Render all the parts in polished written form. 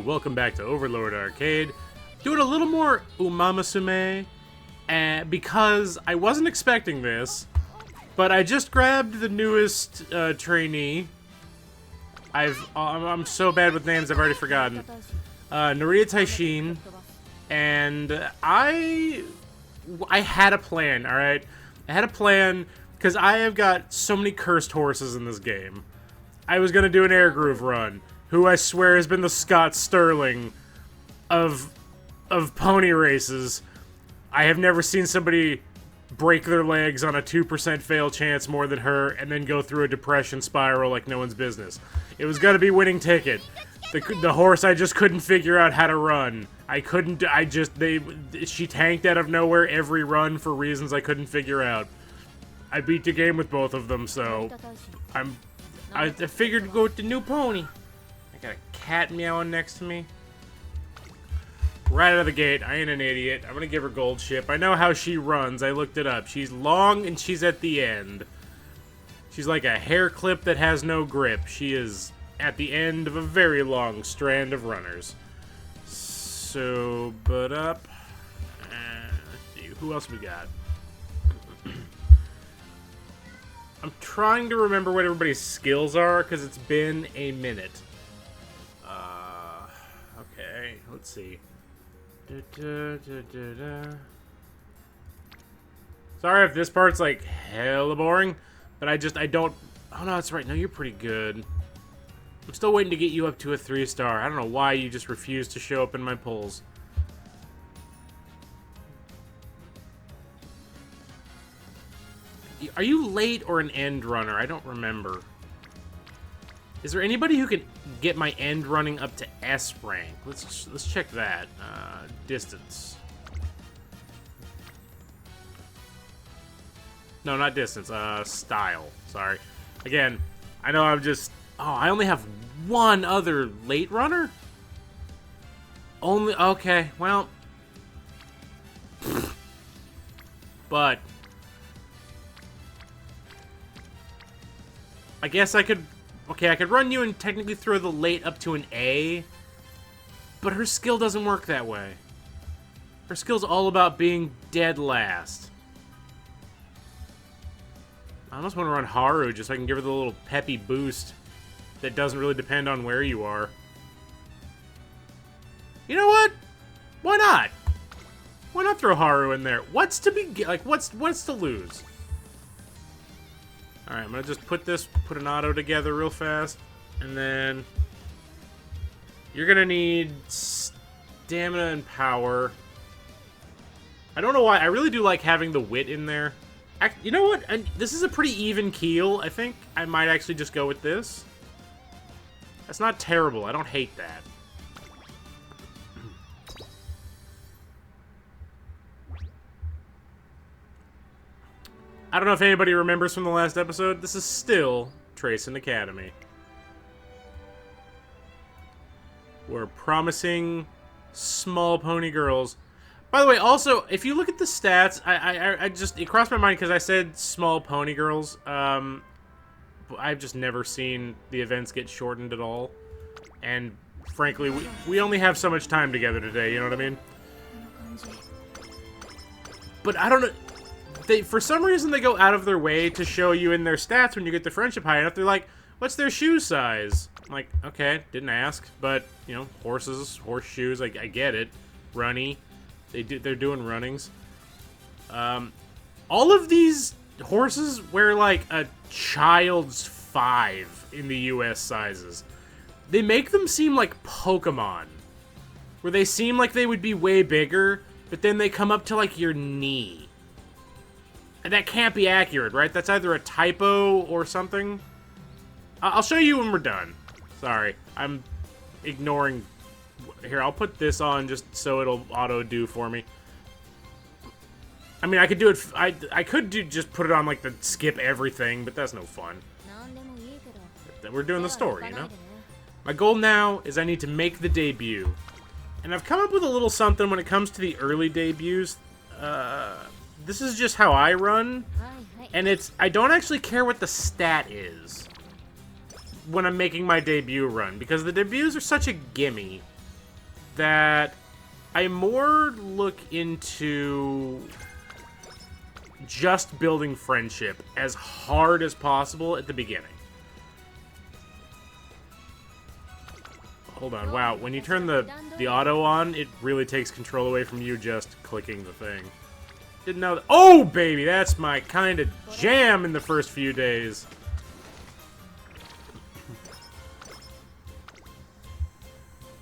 welcome back to Overlord Arcade. Doing a little more Umamusume, because I wasn't expecting this, but I just grabbed the newest trainee. I'm so bad with names, I've already forgotten. Narita Taishin, and I had a plan, alright? I had a plan, because I have got so many cursed horses in this game. I was gonna do an air groove run, who I swear has been the Scott Sterling of pony races. I have never seen somebody break their legs on a 2% fail chance more than her and then go through a depression spiral like no one's business. It was gonna be winning ticket. The horse I just couldn't figure out how to run. She tanked out of nowhere every run for reasons I couldn't figure out. I beat the game with both of them, so I figured to go with the new pony. I got a cat meowing next to me. Right out of the gate, I ain't an idiot. I'm gonna give her gold ship. I know how she runs. I looked it up. She's long and she's at the end. She's like a hair clip that has no grip. She is at the end of a very long strand of runners. So, but up. Let's see, who else we got? I'm trying to remember what everybody's skills are, because it's been a minute. Okay, let's see. Sorry if this part's, like, hella boring, but I don't... Oh, no, that's right. No, you're pretty good. I'm still waiting to get you up to a 3-star. I don't know why you just refuse to show up in my polls. Are you late or an end runner? I don't remember. Is there anybody who can get my end running up to S rank? Let's check that. Distance. No, not distance. Style. Sorry. Again, I know I'm just... Oh, I only have one other late runner? Only... Okay, well... But... I guess I could... Okay, I could run you and technically throw the late up to an A, but her skill doesn't work that way. Her skill's all about being dead last. I almost want to run Haru just so I can give her the little peppy boost that doesn't really depend on where you are. You know what? Why not? Why not throw Haru in there? What's to be... Like, what's to lose? Alright, I'm gonna just put an auto together real fast, and then you're gonna need stamina and power. I don't know why, I really do like having the wit in there. You know what? This is a pretty even keel. I think I might actually just go with this. That's not terrible, I don't hate that. I don't know if anybody remembers from the last episode, this is still Tracing Academy. We're promising small pony girls. By the way, also, if you look at the stats, it crossed my mind because I said small pony girls. I've just never seen the events get shortened at all. And frankly, we only have so much time together today, you know what I mean? But I don't know... for some reason, they go out of their way to show you in their stats when you get the friendship high enough. They're like, what's their shoe size? I'm like, okay, didn't ask. But, you know, horses, horseshoes, I get it. Runny. They're doing runnings. All of these horses wear, like, a child's 5 in the US sizes. They make them seem like Pokemon. Where they seem like they would be way bigger, but then they come up to, like, your knee. And that can't be accurate, right? That's either a typo or something. I'll show you when we're done. Sorry, I'm ignoring... Here, I'll put this on just so it'll auto-do for me. I mean, I could do it... I could just put it on, like, the skip everything, but that's no fun. We're doing the story, you know? My goal now is I need to make the debut. And I've come up with a little something when it comes to the early debuts. This is just how I run, and I don't actually care what the stat is when I'm making my debut run, because the debuts are such a gimme. that I more look into just building friendship as hard as possible at the beginning. Hold on, wow, when you turn the auto on, it really takes control away from you just clicking the thing. Didn't know that. Oh, baby, that's my kind of jam in the first few days.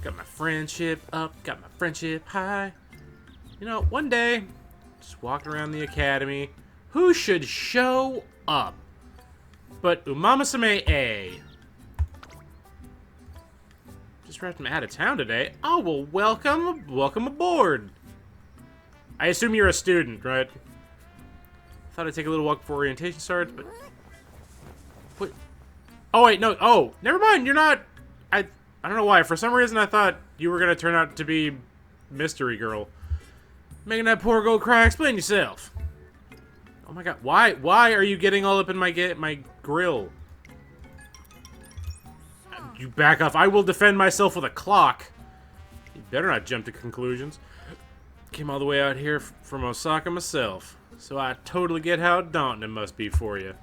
Got my friendship up, got my friendship high. You know, one day, just walking around the academy, who should show up but Umamusume A? Just arrived from out of town today. Oh, well, welcome aboard. I assume you're a student, right? Thought I'd take a little walk before orientation starts, but... What? Oh, wait, no. Oh, never mind, you're not... I don't know why. For some reason, I thought you were going to turn out to be Mystery Girl. Making that poor girl cry. Explain yourself. Oh my god. Why are you getting all up in my grill? You back off. I will defend myself with a clock. You better not jump to conclusions. Came all the way out here from Osaka myself. So I totally get how daunting it must be for you.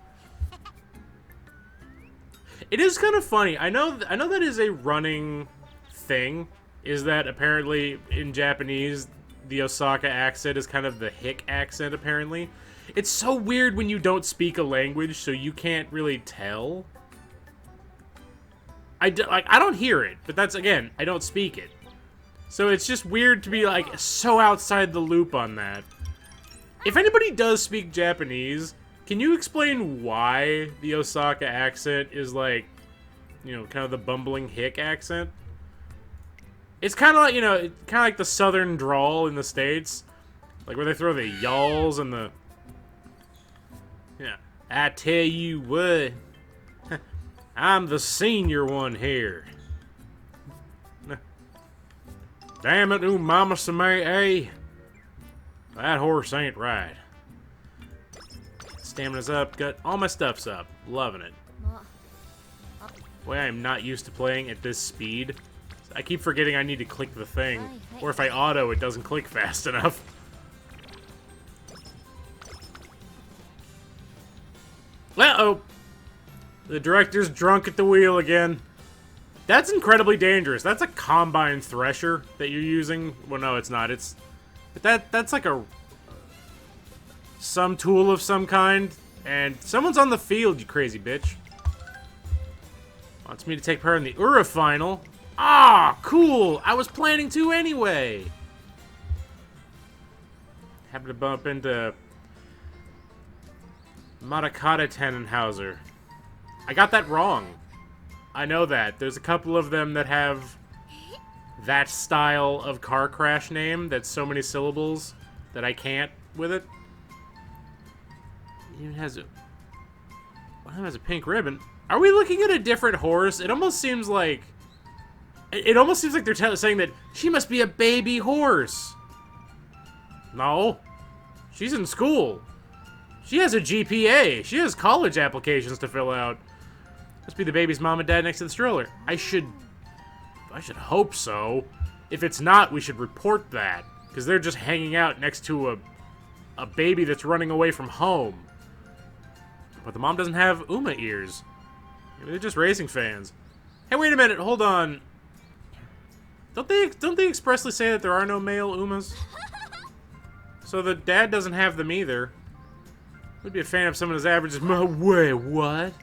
It is kind of funny. I know that is a running thing. Is that apparently in Japanese, the Osaka accent is kind of the hick accent, apparently. It's so weird when you don't speak a language, so you can't really tell. I don't hear it, but that's, again, I don't speak it. So it's just weird to be, like, so outside the loop on that. If anybody does speak Japanese... Can you explain why the Osaka accent is like, you know, kind of the bumbling hick accent? It's kind of like, you know, kind of like the southern drawl in the States. Like where they throw the y'alls and the... Yeah. I tell you what. I'm the senior one here. Damn it, Umamusume, eh? That horse ain't right. Stamina's up, got all my stuff's up. Loving it. Boy, I am not used to playing at this speed. I keep forgetting I need to click the thing. Or if I auto, it doesn't click fast enough. Uh-oh! The director's drunk at the wheel again. That's incredibly dangerous. That's a combine thresher that you're using. Well, no, it's not. But that's like some tool of some kind, and someone's on the field, you crazy bitch. Wants me to take part in the Ura final. Ah, cool! I was planning to anyway! Happened to bump into Matakata Tannenhauser. I got that wrong. I know that. There's a couple of them that have that style of car crash name that's so many syllables that I can't with it. It even has a... One of them has a pink ribbon. Are we looking at a different horse? It almost seems like... It almost seems like they're saying that she must be a baby horse. No. She's in school. She has a GPA. She has college applications to fill out. Must be the baby's mom and dad next to the stroller. I should hope so. If it's not, we should report that. Because they're just hanging out next to a baby that's running away from home. But the mom doesn't have Uma ears. Maybe they're just racing fans. Hey, wait a minute, hold on. Don't they expressly say that there are no male Umas? So the dad doesn't have them either. Would be a fan of someone as average as wait, what?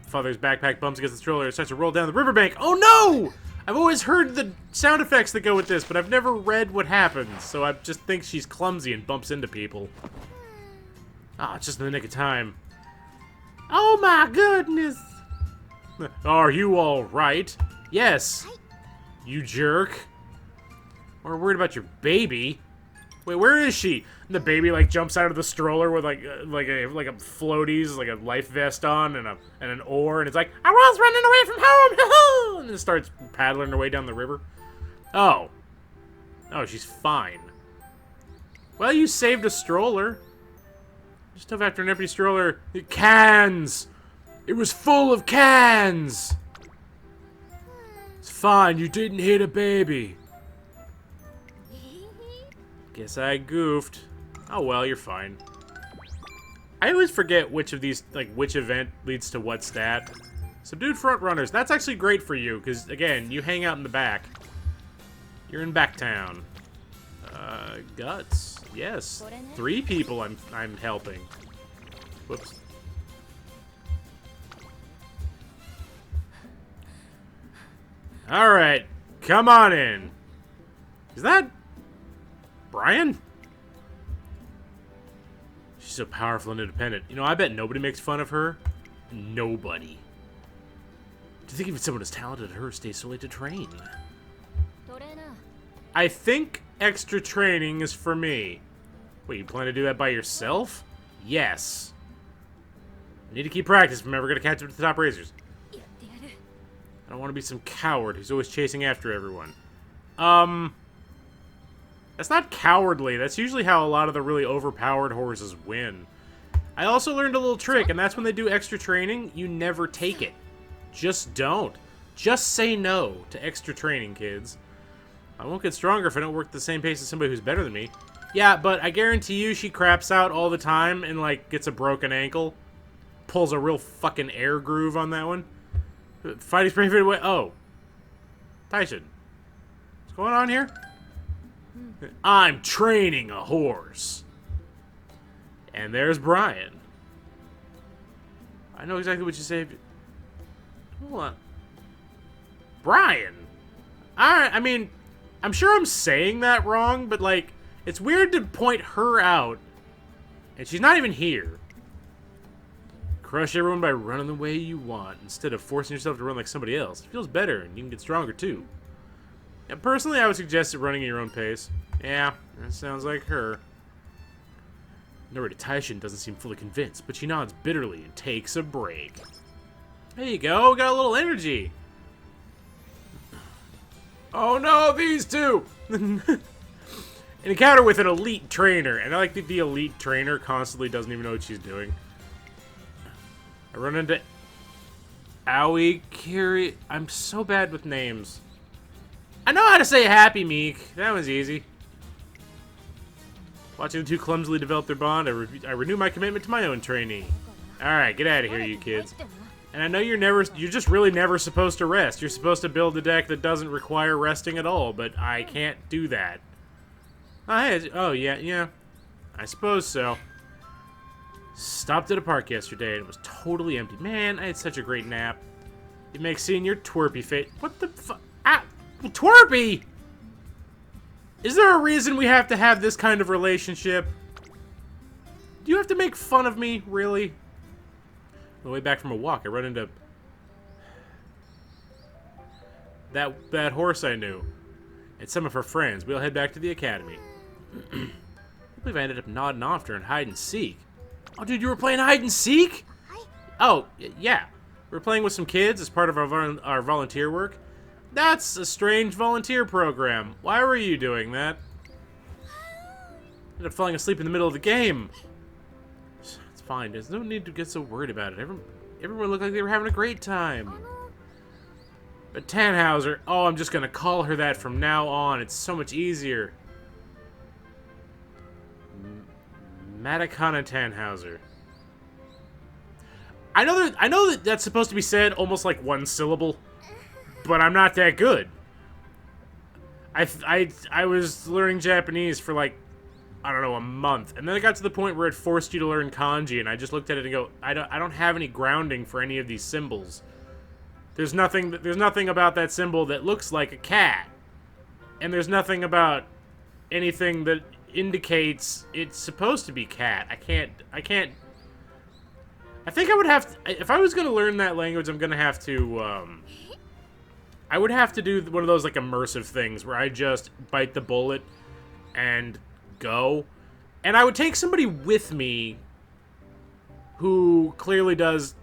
Father's backpack bumps against the stroller and starts to roll down the riverbank. Oh no! I've always heard the sound effects that go with this, but I've never read what happens, so I just think she's clumsy and bumps into people. Ah, it's just in the nick of time. Oh my goodness! Are you alright? Yes. You jerk. We're worried about your baby. Wait, where is she? And the baby like jumps out of the stroller with like a floaties, like a life vest on and an oar, and it's like, I was running away from home, and it starts paddling her way down the river. Oh, she's fine. Well, you saved a stroller. Just tough after an empty stroller. Cans. It was full of cans. It's Fine, you didn't hit a baby. Guess I goofed. Oh well, you're fine. I always forget which of these, like, which event leads to what stat. Subdued front runners. That's actually great for you, because, again, you hang out in the back. You're in Backtown. Guts. Yes. 3 people I'm helping. Whoops. Alright. Come on in. Is that Brian? She's so powerful and independent. You know, I bet nobody makes fun of her. Nobody. Do you think even someone as talented as her stays so late to train? I think extra training is for me. Wait, you plan to do that by yourself? Yes. I need to keep practice if I'm ever going to catch up to the top racers. I don't want to be some coward who's always chasing after everyone. That's not cowardly. That's usually how a lot of the really overpowered horses win. I also learned a little trick, and that's when they do extra training, you never take it. Just don't. Just say no to extra training, kids. I won't get stronger if I don't work at the same pace as somebody who's better than me. Yeah, but I guarantee you she craps out all the time and, like, gets a broken ankle. Pulls a real fucking air groove on that one. Fighting spring fit away. Oh. Taishin. What's going on here? I'm training a horse. And there's Brian. I know exactly what you say. Hold on. Brian? I mean, I'm sure I'm saying that wrong, but, like, it's weird to point her out, and she's not even here. Crush everyone by running the way you want, instead of forcing yourself to run like somebody else. It feels better, and you can get stronger, too. And personally, I would suggest it running at your own pace. Yeah, that sounds like her. Narita Taishin doesn't seem fully convinced, but she nods bitterly and takes a break. There you go, got a little energy. Oh no, these two! An encounter with an elite trainer, and I like that the elite trainer constantly doesn't even know what she's doing. I run into Aoi Kiri. I'm so bad with names. I know how to say Happy Meek. That was easy. Watching the two clumsily develop their bond, I renew my commitment to my own trainee. Alright, get out of here, you kids. And I know you're just really never supposed to rest. You're supposed to build a deck that doesn't require resting at all, but I can't do that. Oh, yeah. I suppose so. Stopped at a park yesterday, and it was totally empty. Man, I had such a great nap. It makes seeing your twerpy face. What the fuck? Ah, twerpy! Is there a reason we have to have this kind of relationship? Do you have to make fun of me, really? On the way back from a walk, I run into that horse I knew and some of her friends. We'll head back to the academy. I believe I ended up nodding off during hide and seek. Oh, dude, you were playing hide and seek? Oh, yeah. We were playing with some kids as part of our volunteer work. That's a strange volunteer program. Why were you doing that? Ended up falling asleep in the middle of the game. It's fine. There's no need to get so worried about it. Everyone looked like they were having a great time. But Tannhauser, oh, I'm just gonna call her that from now on. It's so much easier. Matakana Tannhauser. I know that that's supposed to be said almost like one syllable, but I'm not that good. I was learning Japanese for like, I don't know, a month, and then it got to the point where it forced you to learn kanji, and I just looked at it and go, I don't have any grounding for any of these symbols. There's nothing about that symbol that looks like a cat, and there's nothing about anything that indicates it's supposed to be cat. I can't. I think I would have to, if I was going to learn that language, I'm going to have to, I would have to do one of those, like, immersive things where I just bite the bullet and go. And I would take somebody with me who clearly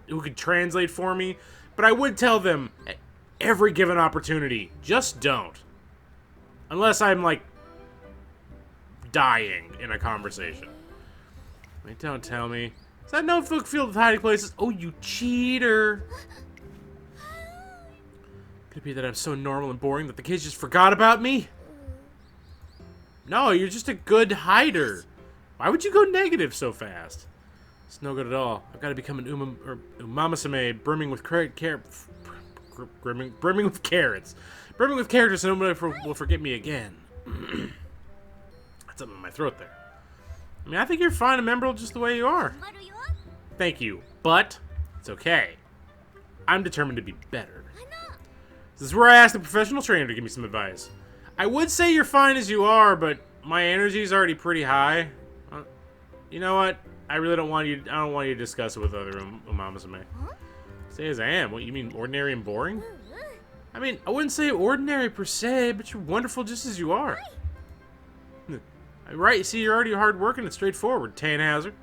who could translate for me, but I would tell them at every given opportunity, just don't. Unless I'm, like, dying in a conversation. Wait, don't tell me. Is that notebook filled with hiding places? Oh, you cheater. Could it be that I'm so normal and boring that the kids just forgot about me? No, you're just a good hider. Why would you go negative so fast? It's no good at all. I've got to become an Umamusume brimming with carrots. Brimming with carrots. Brimming with characters so nobody will forget me again. That's something in my throat there. I mean, I think you're fine and memorable just the way you are. Thank you, but it's okay. I'm determined to be better. This is where I asked the professional trainer to give me some advice. I would say you're fine as you are, but my energy is already pretty high. You know what? I really don't want you. I don't want you to discuss it with other Umamusume. Say as I am. What, you mean ordinary and boring? I mean, I wouldn't say ordinary per se, but you're wonderful just as you are. Right? You see, you're already hardworking and straightforward, Tannhauser.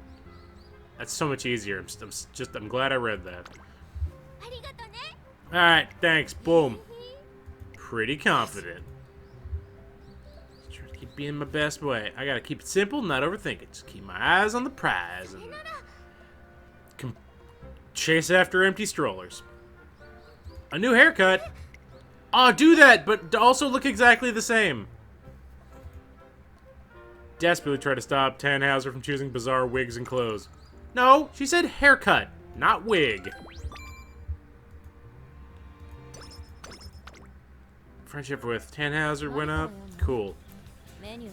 That's so much easier. I'm glad I read that. All right, thanks. Boom. Pretty confident. Just trying to keep being my best way. I gotta keep it simple, not overthink it. Just keep my eyes on the prize and chase after empty strollers. A new haircut. Oh, do that, but also look exactly the same. Desperately try to stop Tannhauser from choosing bizarre wigs and clothes. No, she said haircut, not wig. Friendship with Tannhauser went up. Cool. I'm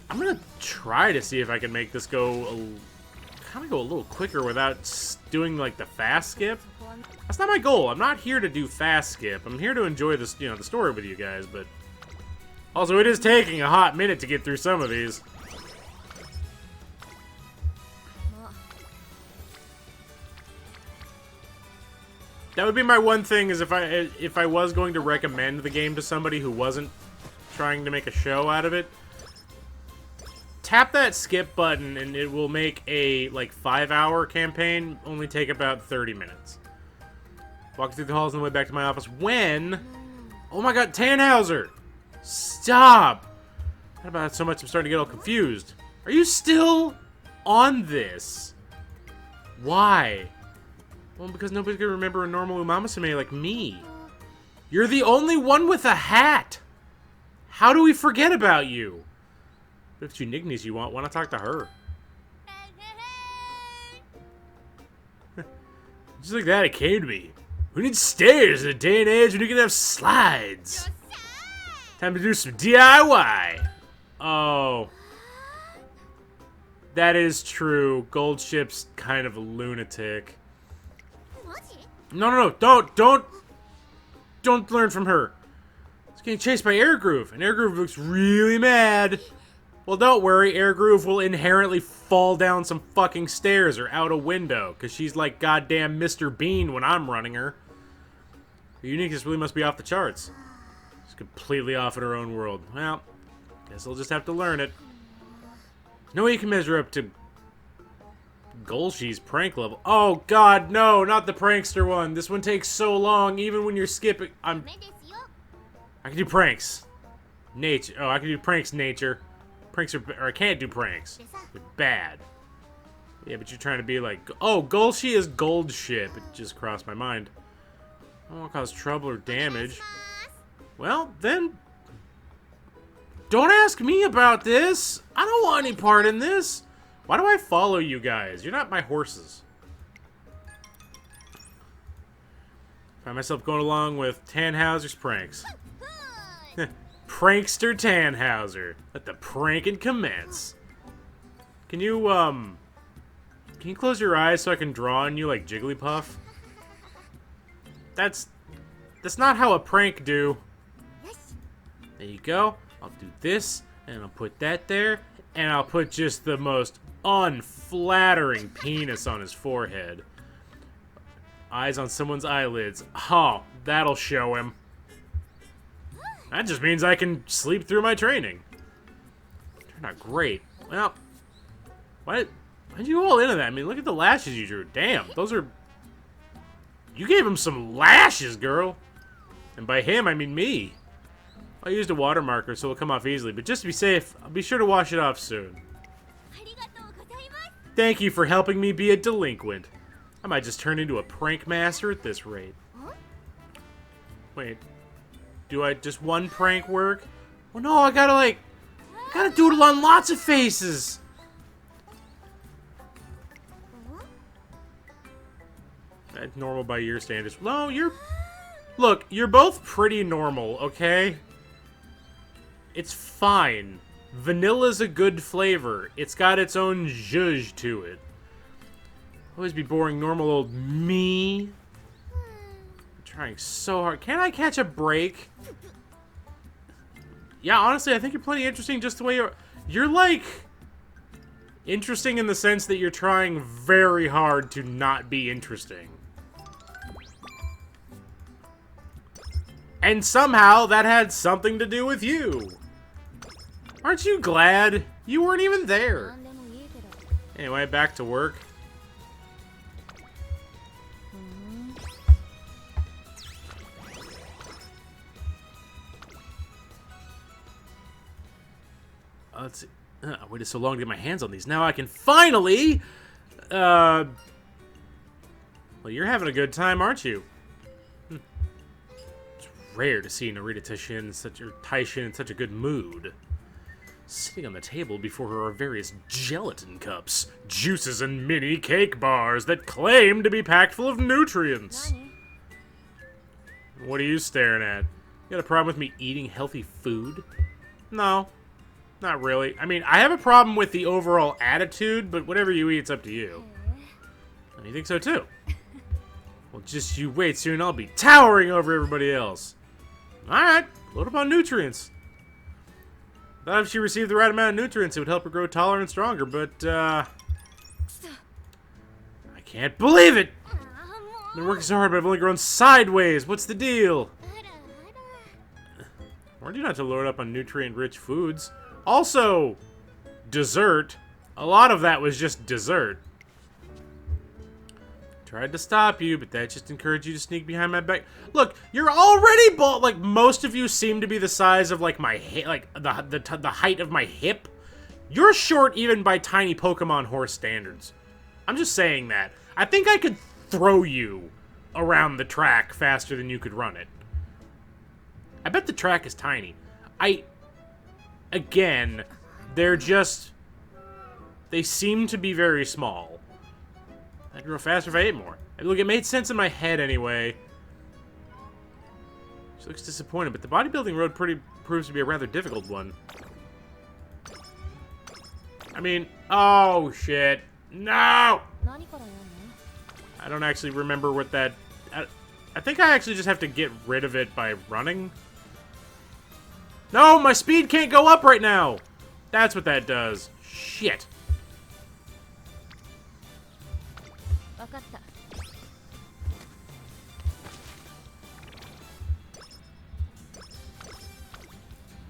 gonna try to see if I can make this go kind of go a little quicker without doing like the fast skip. That's not my goal. I'm not here to do fast skip. I'm here to enjoy this, the story with you guys. But also, it is taking a hot minute to get through some of these. That would be my one thing, is if I was going to recommend the game to somebody who wasn't trying to make a show out of it, tap that skip button and it will make a, like, 5-hour campaign only take about 30 minutes. Walking through the halls on the way back to my office when... Oh my god, Tannhauser! Stop! Not about it so much I'm starting to get all confused. Are you still on this? Why? Well, because nobody's gonna remember a normal Umamusume like me. You're the only one with a hat! How do we forget about you? But if it's Unignes you want, why not talk to her? Just like that, it came to me. Who needs stairs in a day and age when you can have slides? Time to do some DIY! Oh. That is true. Goldship's kind of a lunatic. No, don't learn from her. It's getting chased by Airgroove, and Airgroove looks really mad. Well, don't worry, Airgroove will inherently fall down some fucking stairs or out a window, because she's like goddamn Mr. Bean when I'm running her. The uniqueness really must be off the charts. She's completely off in her own world. Well, guess I'll just have to learn it. No way you can measure up to Golshi's prank level. Oh god, no, not the prankster one. This one takes so long, even when you're skipping. I can do pranks. Nature. Oh, I can do pranks, nature. Pranks are, or I can't do pranks. They're bad. Yeah, but you're trying to be like, oh, Golshi is gold ship. It just crossed my mind. I don't want to cause trouble or damage. Well, then, don't ask me about this. I don't want any part in this. Why do I follow you guys? You're not my horses. Find myself going along with Tannhauser's pranks. Prankster Tannhauser. Let the pranking commence. Can you close your eyes so I can draw on you like Jigglypuff? That's not how a prank do. There you go. I'll do this, and I'll put that there, and I'll put just the most unflattering penis on his forehead. Eyes on someone's eyelids. Oh, that'll show him. That just means I can sleep through my training. Turned out great. Well, why'd you go all into that? I mean, look at the lashes you drew. Damn, those are... You gave him some lashes, girl. And by him, I mean me. I used a water marker, so it'll come off easily. But just to be safe, I'll be sure to wash it off soon. Thank you for helping me be a delinquent. I might just turn into a prank master at this rate. Wait. Do I just one prank work? Well, no, I gotta doodle on lots of faces. That's normal by your standards. No, look, you're both pretty normal, okay? It's fine. Vanilla's a good flavor. It's got its own zhuzh to it. Always be boring normal old me. I'm trying so hard. Can't I catch a break? Yeah, honestly, I think you're plenty interesting just the way you're... You're, like... interesting in the sense that you're trying very hard to not be interesting. And somehow, that had something to do with you. Aren't you glad? You weren't even there. Anyway, back to work. Let's see. I waited so long to get my hands on these. Now I can finally... Well, you're having a good time, aren't you? It's rare to see Narita Taishin in such a good mood. Sitting on the table before her are various gelatin cups, juices, and mini cake bars that claim to be packed full of nutrients. What are you staring at? You got a problem with me eating healthy food? No. Not really. I mean, I have a problem with the overall attitude, but whatever you eat, it's up to you. And you think so, too? Well, just you wait, soon I'll be towering over everybody else. Alright, load up on nutrients. Thought if she received the right amount of nutrients, it would help her grow taller and stronger, but, I can't believe it! I've been working so hard, but I've only grown sideways. What's the deal? Warned you not to load up on nutrient-rich foods. Also, dessert. A lot of that was just dessert. Tried to stop you, but that just encouraged you to sneak behind my back. Look, you're already bald. Like, most of you seem to be the size of, like, my hip, like, the height of my hip. You're short even by tiny Pokemon horse standards. I'm just saying that. I think I could throw you around the track faster than you could run it. I bet the track is tiny. Again, they seem to be very small. I'd grow faster if I ate more. Look, it made sense in my head anyway. She looks disappointed, but the bodybuilding road proves to be a rather difficult one. I mean, oh shit. No! I don't actually remember what that... I think I actually just have to get rid of it by running. No, my speed can't go up right now! That's what that does. Shit.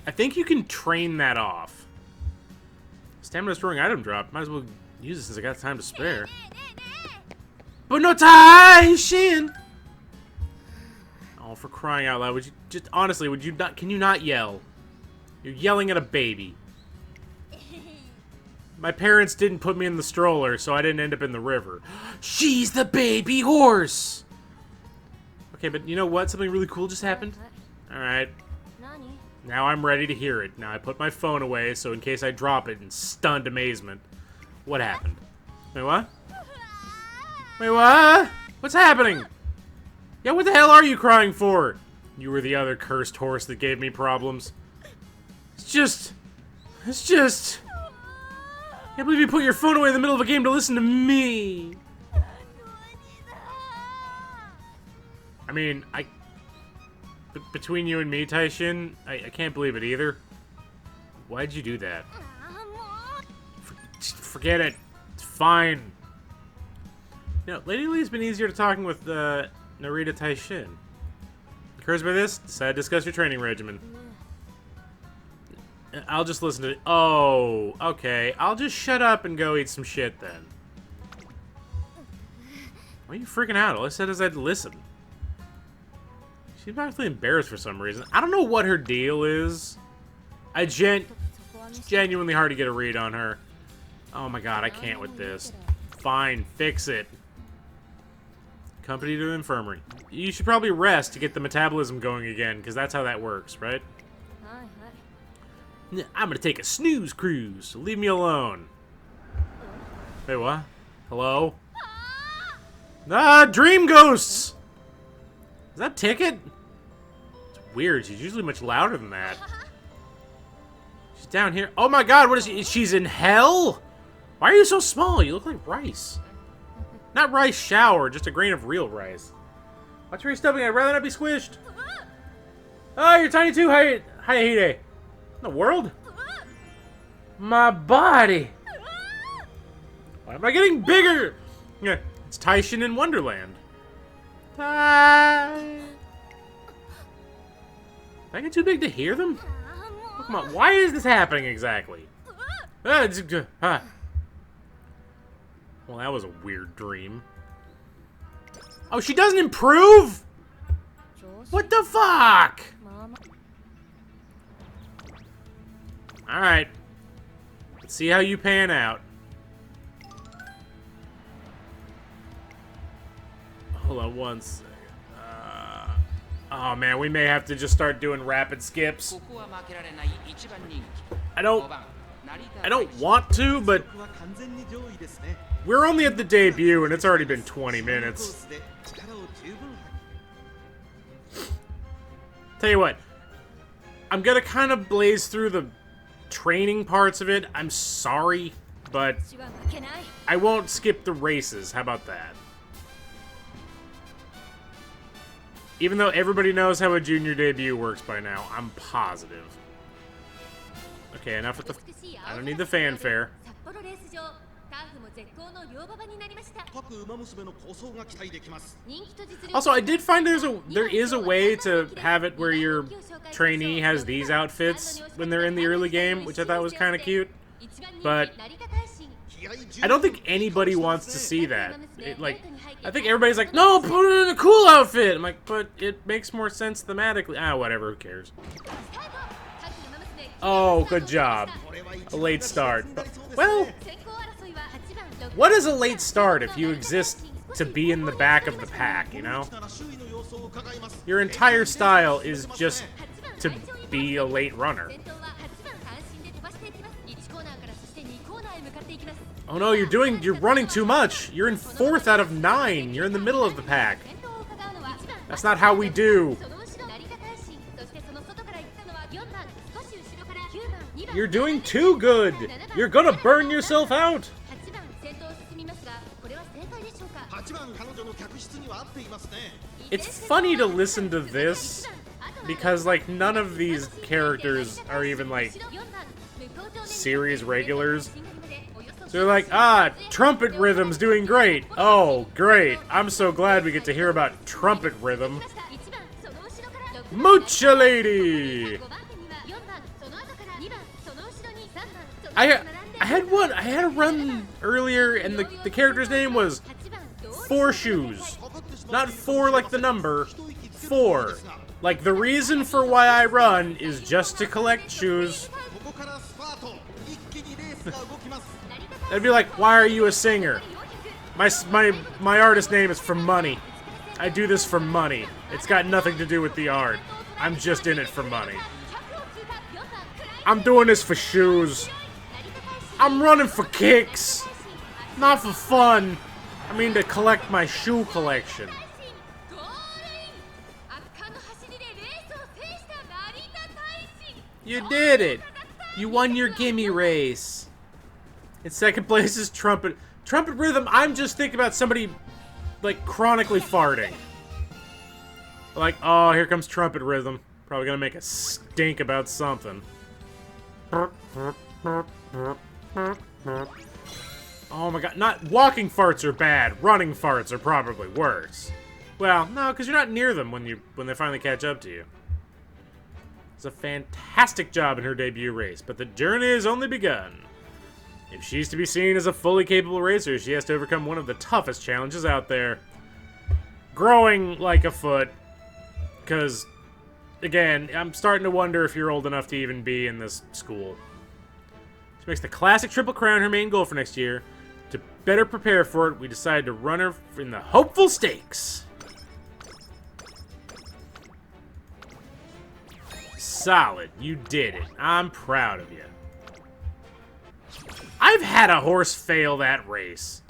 I think you can train that off. Stamina restoring item drop. Might as well use it since I got time to spare. But no Taishin! Oh, for crying out loud, would you just honestly, would you not, can you not yell? You're yelling at a baby. My parents didn't put me in the stroller, so I didn't end up in the river. She's the baby horse! Okay, but you know what? Something really cool just happened. Alright. Now I'm ready to hear it. Now I put my phone away, so in case I drop it in stunned amazement. What happened? Wait, what? Wait, what? What's happening? Yeah, what the hell are you crying for? You were the other cursed horse that gave me problems. It's just... I can't believe you put your phone away in the middle of a game to listen to me. I mean, between you and me, Taishin, I can't believe it either. Why'd you do that? Forget it. It's fine. You know, Lady Lee's been easier to talking with Narita Taishin. Encouraged by this, decided to discuss your training regimen. I'll just listen to it. Oh, okay. I'll just shut up and go eat some shit then. Why are you freaking out? All I said is I'd listen. She's actually embarrassed for some reason. I don't know what her deal is. It's genuinely hard to get a read on her. Oh my god, I can't with this. Fine, fix it. Company to the infirmary. You should probably rest to get the metabolism going again, because that's how that works, right? I'm gonna take a snooze cruise, so leave me alone. Wait, what? Hello? Ah, dream ghosts! Is that Ticket? It's weird, she's usually much louder than that. She's down here. Oh my god, what is she? She's in hell? Why are you so small? You look like rice. Not rice shower, just a grain of real rice. Watch where you're stepping. I'd rather not be squished. Oh, you're tiny too. Hi, Hide. In the world? My body. Why am I getting bigger? Yeah, it's Taishin in Wonderland. Did I get too big to hear them? Oh, come on, why is this happening exactly? Well, that was a weird dream. Oh, she doesn't improve? What the fuck? Alright. Let's see how you pan out. Hold on one second. Oh man, we may have to just start doing rapid skips. I don't want to, but we're only at the debut and it's already been 20 minutes. Tell you what, I'm gonna kind of blaze through the training parts of it. I'm sorry, but I won't skip the races. How about that? Even though everybody knows how a junior debut works by now, I'm positive. Okay, enough with the... I don't need the fanfare. Also, I did find there is a way to have it where your trainee has these outfits when they're in the early game, which I thought was kind of cute. But I don't think anybody wants to see that. I think everybody's like, no, put it in a cool outfit. I'm like, but it makes more sense thematically. Ah, whatever, who cares? Oh, good job. A late start. Well, what is a late start if you exist to be in the back of the pack, you know? Your entire style is just to be a late runner. Oh no, you're running too much. You're in 4th out of 9. You're in the middle of the pack. That's not how we do. You're doing too good. You're gonna burn yourself out. It's funny to listen to this because, like, none of these characters are even, like, series regulars. So they're like, ah, Trumpet Rhythm's doing great. Oh, great. I'm so glad we get to hear about Trumpet Rhythm. Mucha Lady! I had a run earlier, and the character's name was Four Shoes. Not four like the number, 4. Like, the reason for why I run is just to collect shoes. They'd be like, why are you a singer? My artist name is for money. I do this for money. It's got nothing to do with the art. I'm just in it for money. I'm doing this for shoes. I'm running for kicks. Not for fun. I mean to collect my shoe collection. You did it. You won your gimme race. In 2nd place is Trumpet Rhythm. I'm just thinking about somebody, like, chronically farting. Like, oh, here comes Trumpet Rhythm. Probably gonna make a stink about something. Oh my god, not walking farts are bad. Running farts are probably worse. Well, no, because you're not near them when they finally catch up to you. It's a fantastic job in her debut race, but the journey has only begun. If she's to be seen as a fully capable racer, she has to overcome one of the toughest challenges out there. Growing like a foot. Because, again, I'm starting to wonder if you're old enough to even be in this school. Which makes the classic Triple Crown her main goal for next year. To better prepare for it, we decided to run her in the hopeful stakes. Solid. You did it. I'm proud of you. I've had a horse fail that race.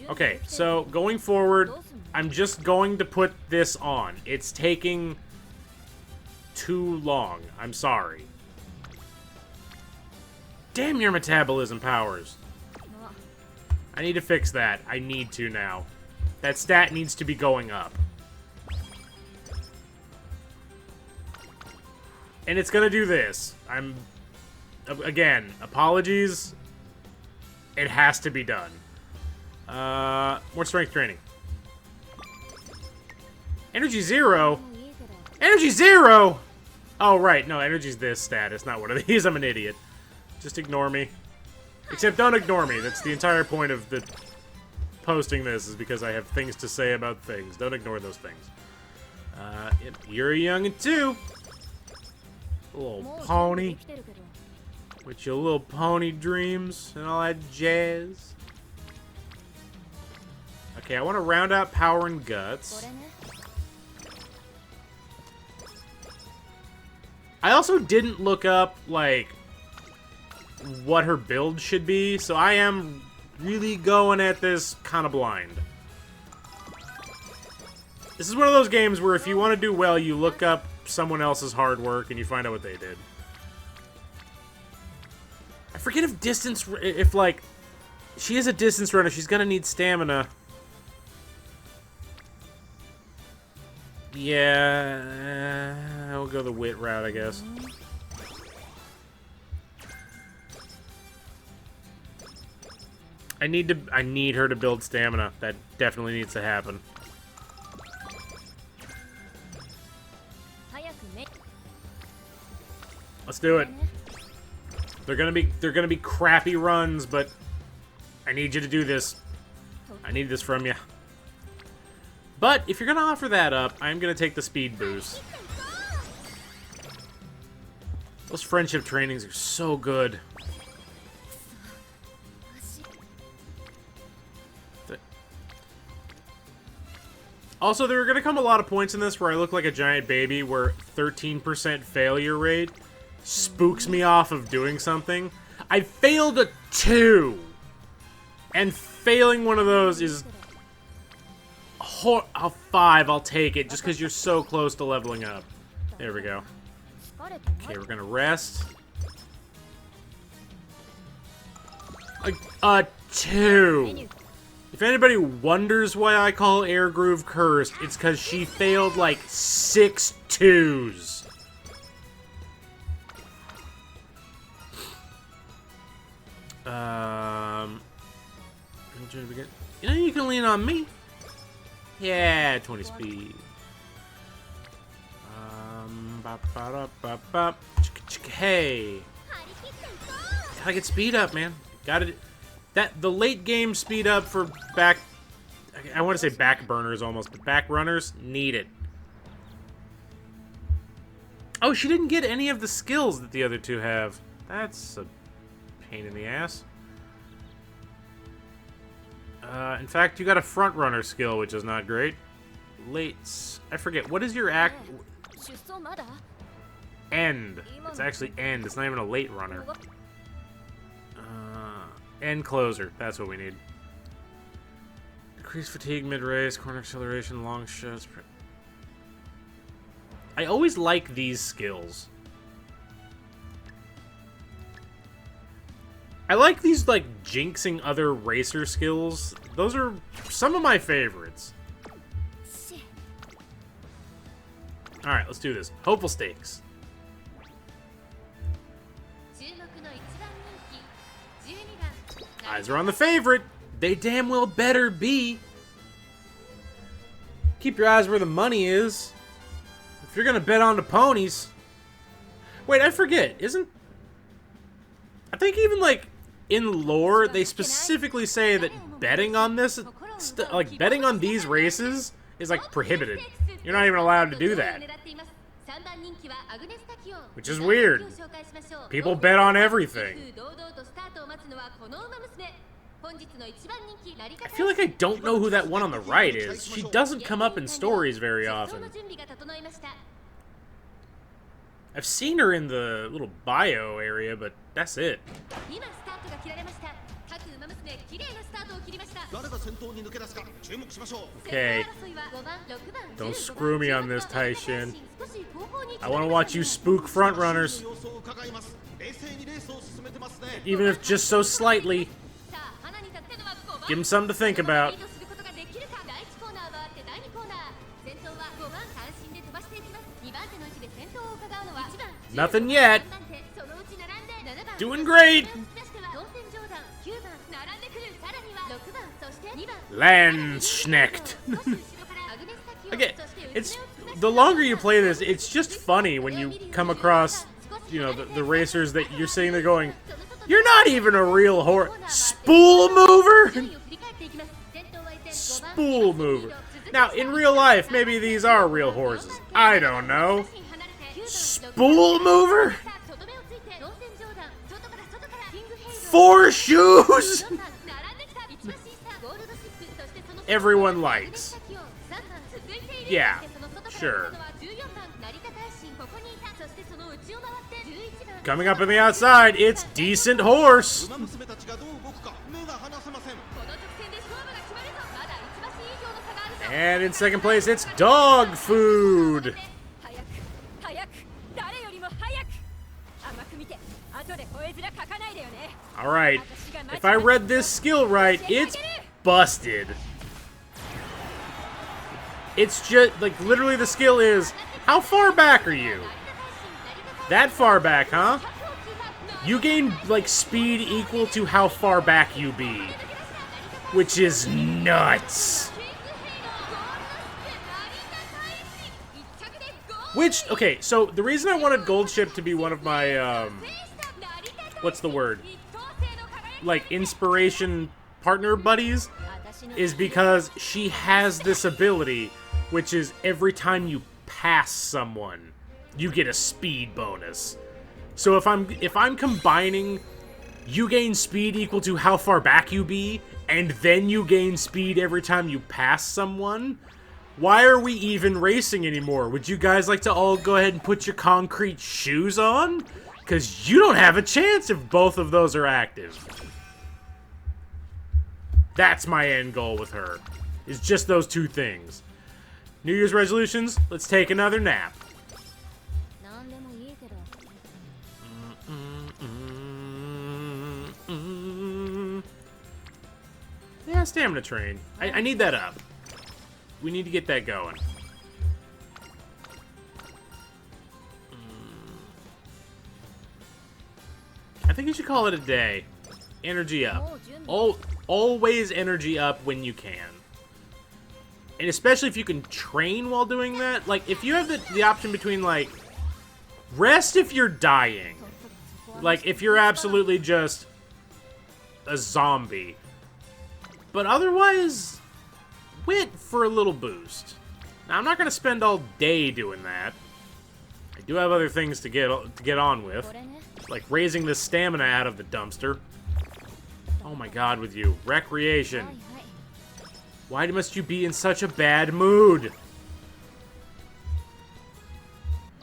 Okay, so going forward, I'm just going to put this on. It's taking too long. I'm sorry. Damn your metabolism powers. I need to fix that. I need to now. That stat needs to be going up. And it's gonna do this. Again, apologies. It has to be done. More strength training. Energy 0? Energy 0?! Oh, right. No, energy's this stat. It's not one of these. I'm an idiot. Just ignore me. Except don't ignore me. That's the entire point of the posting this, is because I have things to say about things. Don't ignore those things. You're a youngin' too. Little pony. With your little pony dreams and all that jazz. Okay, I want to round out power and guts. I also didn't look up, like, what her build should be, so I am really going at this kind of blind. This is one of those games where if you want to do well, you look up someone else's hard work and you find out what they did. I forget if like, she is a distance runner, she's gonna need stamina. Yeah, I'll go the wit route, I guess. I need her to build stamina. That definitely needs to happen. Let's do it. They're gonna be crappy runs, but I need you to do this. I need this from you. But if you're gonna offer that up, I'm gonna take the speed boost. Those friendship trainings are so good. Also, there are gonna come a lot of points in this where I look like a giant baby, where 13% failure rate spooks me off of doing something. I failed a 2! And failing one of those is a 5, I'll take it, just because you're so close to leveling up. There we go. Okay, we're gonna rest. A 2! If anybody wonders why I call Air Groove cursed, it's because she failed like 6 2s. You know, you can lean on me. Yeah, 20 speed. Hey. Gotta get speed up, man. Gotta. The late game speed up for back. I want to say back burners almost, but back runners need it. Oh, she didn't get any of the skills that the other two have. That's a pain in the ass. In fact, you got a front runner skill, which is not great. I forget. What is your end? It's actually end. It's not even a late runner. End closer. That's what we need. Decrease fatigue mid-race, corner acceleration, long shots. I always like these skills. I like these, like, jinxing other racer skills. Those are some of my favorites. Alright, let's do this. Hopeful stakes. Eyes are on the favorite. They damn well better be. Keep your eyes where the money is. If you're gonna bet on the ponies. Wait, I forget. I think even, like, in lore, they specifically say that betting on this, like, betting on these races is, like, prohibited. You're not even allowed to do that. Which is weird. People bet on everything. I feel like I don't know who that one on the right is. She doesn't come up in stories very often. I've seen her in the little bio area, but that's it. Okay. Don't screw me on this, Taishin. I want to watch you spook frontrunners. Even if just so slightly. Give them something to think about. Nothing yet. Doing great. Landsknecht. Okay, it's the longer you play this, it's just funny when you come across, you know, the racers that you're sitting there going, "You're not even a real horse." Spool mover. Spool mover. Now, in real life, maybe these are real horses. I don't know. Spool mover? 4 shoes? Everyone likes. Yeah, sure. Coming up on the outside, it's Decent Horse. And in second place, it's Dog Food. Alright, if I read this skill right, it's busted. It's just, like, literally the skill is, how far back are you? That far back, huh? You gain, like, speed equal to how far back you be. Which is nuts. Which, okay, so the reason I wanted Gold Ship to be one of my, what's the word? Like, inspiration partner buddies is because she has this ability, which is every time you pass someone, you get a speed bonus. So if I'm combining, you gain speed equal to how far back you be, and then you gain speed every time you pass someone, why are we even racing anymore? Would you guys like to all go ahead and put your concrete shoes on? Because you don't have a chance if both of those are active. That's my end goal with her. Is just those two things. New Year's resolutions? Let's take another nap. Yeah, stamina train. I need that up. We need to get that going. I think you should call it a day. Energy up. Always energy up when you can. And especially if you can train while doing that. Like, if you have the option between, like, rest if you're dying. Like, if you're absolutely just a zombie. But otherwise, wit for a little boost. Now, I'm not going to spend all day doing that. I do have other things to get on with. Like raising the stamina out of the dumpster. Oh my god, with you. Recreation. Why must you be in such a bad mood?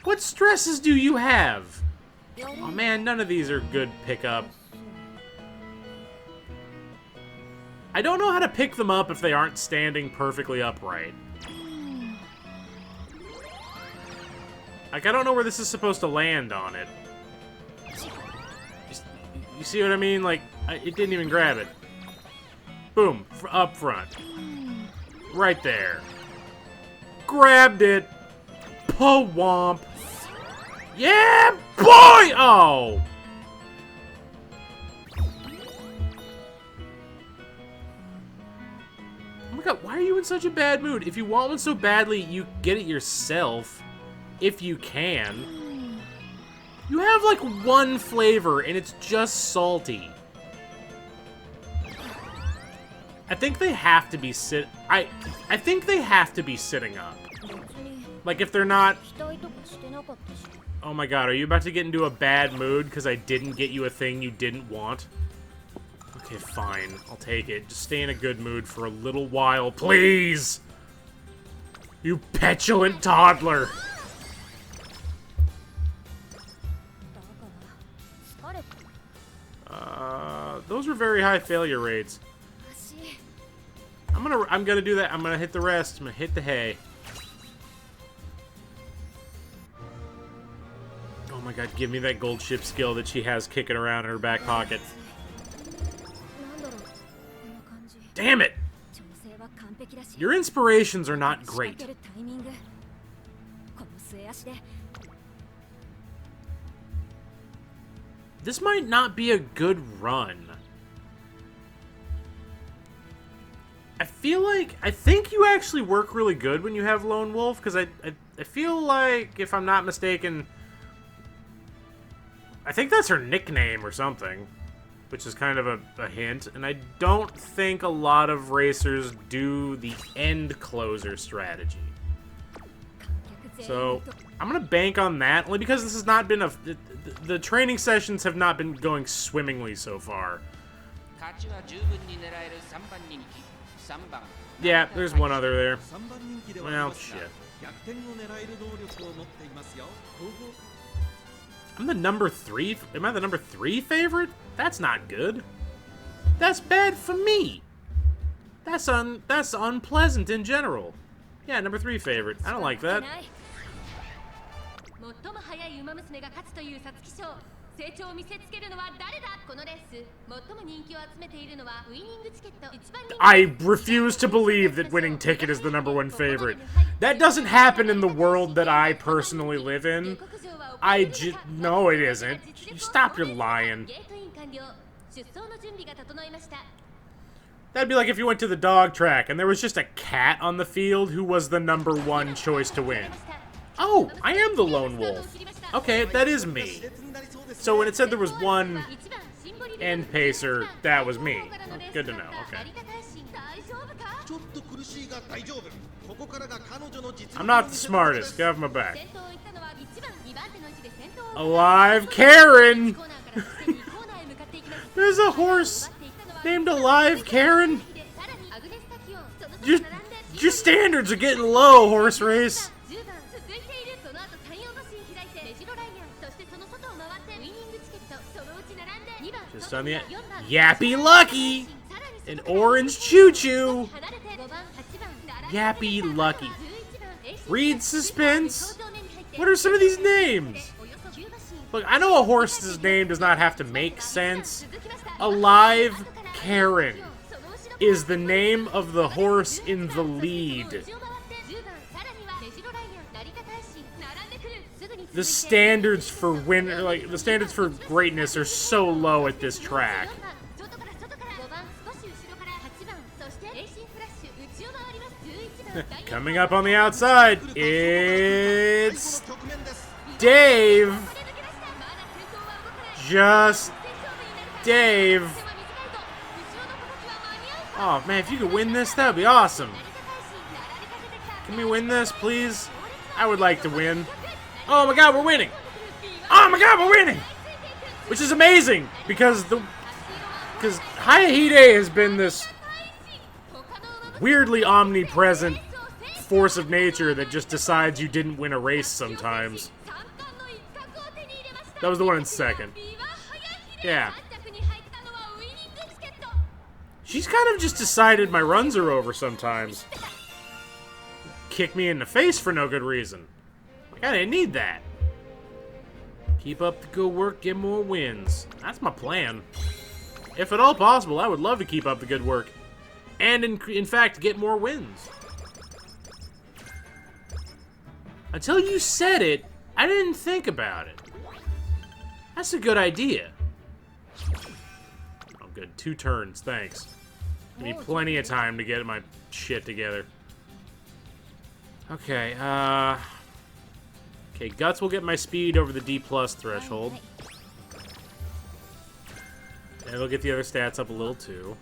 What stresses do you have? Oh man, none of these are good pickup. I don't know how to pick them up if they aren't standing perfectly upright. Like, I don't know where this is supposed to land on it. You see what I mean? Like, it didn't even grab it. Boom. Up front. Right there. Grabbed it. Pa-womp. Yeah, boy! Oh! Oh my god, why are you in such a bad mood? If you want one so badly, you get it yourself. If you can. You have, like, one flavor, and it's just salty. I think they have to be I think they have to be sitting up. Like, if they're not... Oh my god, are you about to get into a bad mood because I didn't get you a thing you didn't want? Okay, fine. I'll take it. Just stay in a good mood for a little while, please! You petulant toddler! Those are very high failure rates. I'm gonna do that. I'm gonna hit the rest. I'm gonna hit the hay. Oh my god, give me that gold ship skill that she has kicking around in her back pocket. Damn it! Your inspirations are not great. This might not be a good run. I think you actually work really good when you have Lone Wolf, because I feel like, if I'm not mistaken, I think that's her nickname or something, which is kind of a hint, and I don't think a lot of racers do the end closer strategy. So, I'm gonna bank on that, only because this has not been the training sessions have not been going swimmingly so far. Yeah, there's one other there. Well, shit. I'm the number 3? Am I the number 3 favorite? That's not good. That's bad for me. That's unpleasant in general. Yeah, number 3 favorite. I don't like that. I refuse to believe that winning ticket is the number 1 favorite. That doesn't happen in the world that I personally live in. No, it isn't. Stop your lying. That'd be like if you went to the dog track and there was just a cat on the field who was the number 1 choice to win. Oh, I am the lone wolf. Okay, that is me. So when it said there was 1 end pacer, that was me. Good to know, okay. I'm not the smartest, get off my back. Alive Karen! There's a horse named Alive Karen? Your standards are getting low, horse race. Just on the Yappy Lucky! An orange choo-choo! Yappy Lucky. Read suspense? What are some of these names? Look, I know a horse's name does not have to make sense. Alive Karen is the name of the horse in the lead. The standards for the standards for greatness are so low at this track. Coming up on the outside, it's Dave. Just Dave. Oh man, if you could win this, that would be awesome. Can we win this, please? I would like to win. Oh my god, we're winning! Oh my god, we're winning! Which is amazing, because Hayahide has been this weirdly omnipresent force of nature that just decides you didn't win a race sometimes. That was the one in second. Yeah. She's kind of just decided my runs are over sometimes. Kick me in the face for no good reason. Like, I didn't need that. Keep up the good work, get more wins. That's my plan. If at all possible, I would love to keep up the good work. And, in fact, get more wins. Until you said it, I didn't think about it. That's a good idea. Oh, good. 2 turns, thanks. Give me plenty of time to get my shit together. Okay, okay, Guts will get my speed over the D+ threshold. And it'll get the other stats up a little, too.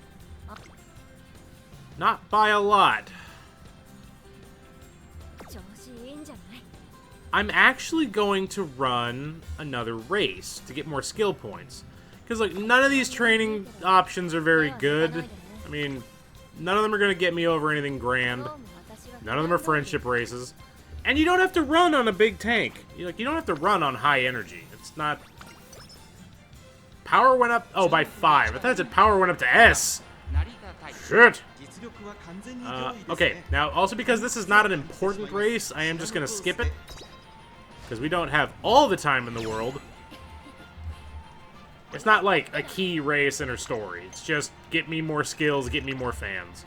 Not by a lot. I'm actually going to run another race to get more skill points. Because, like, none of these training options are very good. I mean, none of them are going to get me over anything grand. None of them are friendship races. And you don't have to run on a big tank. You don't have to run on high energy. It's not... Power went up... Oh, by 5. I thought it said power went up to S. Shit. Okay, now, also because this is not an important race, I am just going to skip it. Because we don't have all the time in the world. It's not like a key race in her story. It's just get me more skills, get me more fans.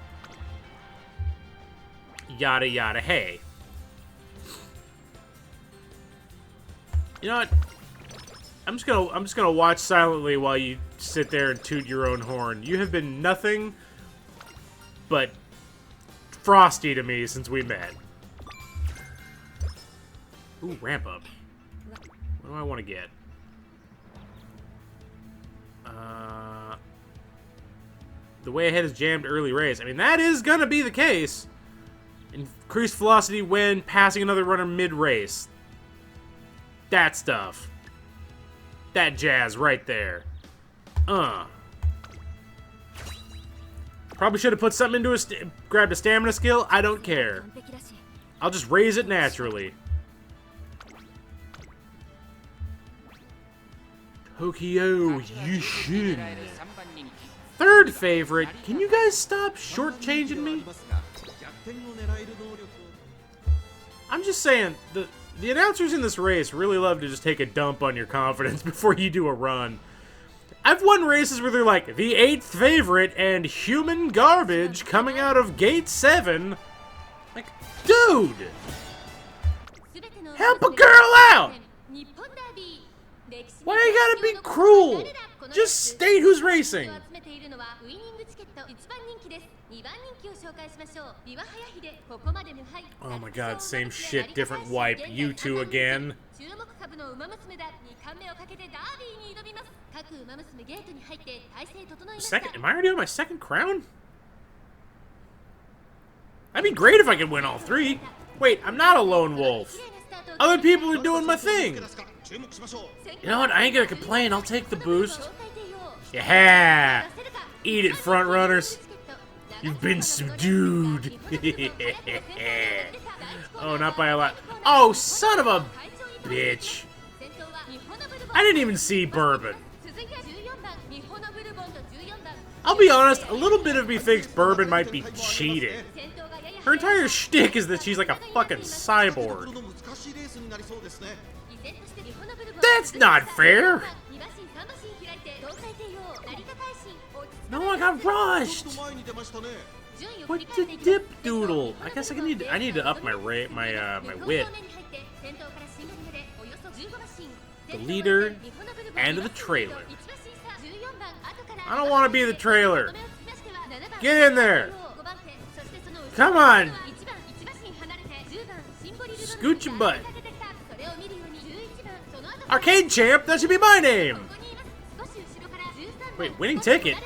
Yada yada hey. You know what? I'm just gonna watch silently while you sit there and toot your own horn. You have been nothing but frosty to me since we met. Ooh, ramp up. What do I want to get? The way ahead is jammed early race. I mean, that is gonna be the case. Increased velocity when passing another runner mid-race. That stuff. That jazz right there. Probably should have put something into grabbed a stamina skill. I don't care. I'll just raise it naturally. Tokyo Yushin. Third favorite. Can you guys stop shortchanging me? I'm just saying, the announcers in this race really love to just take a dump on your confidence before you do a run. I've won races where they're like, the 8th favorite and human garbage coming out of gate 7. Like, dude! Help a girl out! Why you gotta be cruel? Just state who's racing. Oh my god, same shit, different wipe. You two again. Second? Am I already on my second crown? That'd be great if I could win all 3. Wait, I'm not a lone wolf. Other people are doing my thing. You know what? I ain't gonna complain. I'll take the boost. Yeah! Eat it, front runners. You've been subdued. Oh, not by a lot. Oh, son of a bitch. I didn't even see Bourbon. I'll be honest, a little bit of me thinks Bourbon might be cheating. Her entire shtick is that she's like a fucking cyborg. That's not fair! No, I got rushed! What the dip doodle? I guess I need to up my my wit. The leader and the trailer. I don't want to be the trailer. Get in there! Come on! Scoot your butt. Arcade champ, that should be my name! Wait, winning ticket?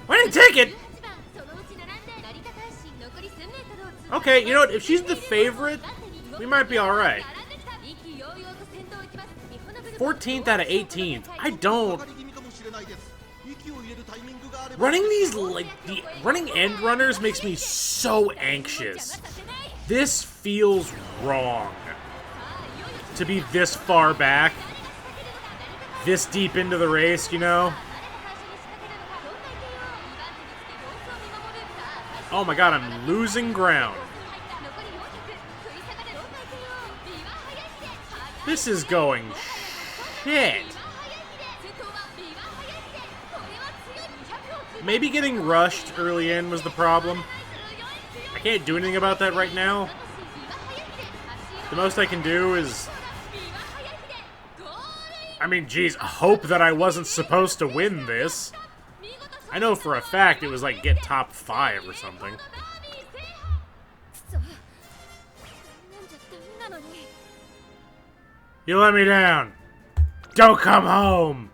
Winning ticket?! Okay, you know what, if she's the favorite, we might be alright. 14th out of 18th. I don't... Running these, like, running end runners makes me so anxious. This feels wrong. To be this far back. This deep into the race, you know? Oh my god, I'm losing ground. This is going shit. Maybe getting rushed early in was the problem. I can't do anything about that right now. The most I can do is... I mean, geez, hope that I wasn't supposed to win this. I know for a fact it was like get top 5 or something. You let me down. Don't come home.